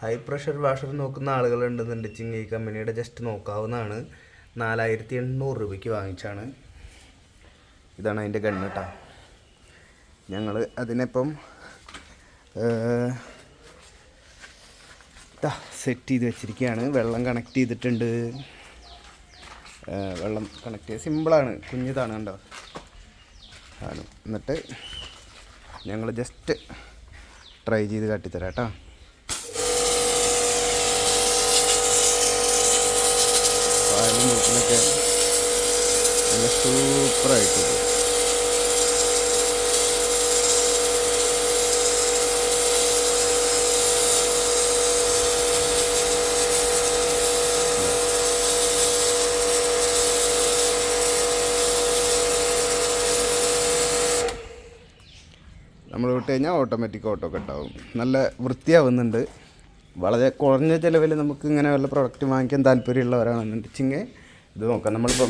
High pressure washer നോക്കുന്ന ആളുകളുണ്ടെന്നുണ്ടെങ്കിൽ ഈ കമ്പനിയുടെ ജസ്റ്റ് നോക്കാവുന്നതാണ്. 4800 രൂപയ്ക്ക് വാങ്ങിച്ചാണ്. ഇതാണ് അതിൻ്റെ ഗണ്ണ് കേട്ടോ. ഞങ്ങൾ അതിനിപ്പം സെറ്റ് ചെയ്ത് വെച്ചിരിക്കുകയാണ്. വെള്ളം കണക്ട് ചെയ്തിട്ടുണ്ട്. വെള്ളം കണക്ട് ചെയ്ത് സിമ്പിളാണ്, കുഞ്ഞിതാണ് കണ്ടോ ആണ്. എന്നിട്ട് ഞങ്ങൾ ജസ്റ്റ് ട്രൈ ചെയ്ത് കാട്ടിത്തരാം കേട്ടോ. പാലും വീട്ടിലൊക്കെ നല്ല സൂപ്പറായിട്ട് നമ്മൾ വിട്ട് കഴിഞ്ഞാൽ ഓട്ടോമാറ്റിക് ഓട്ടോ കട്ടാവും. നല്ല വൃത്തിയാവുന്നുണ്ട്. വളരെ കുറഞ്ഞ ചിലവിൽ നമുക്ക് ഇങ്ങനെ വല്ല പ്രൊഡക്റ്റ് വാങ്ങിക്കാൻ താല്പര്യമുള്ളവരാണെന്നുണ്ടെങ്കിൽ ഇത് നോക്കാം. നമ്മളിപ്പം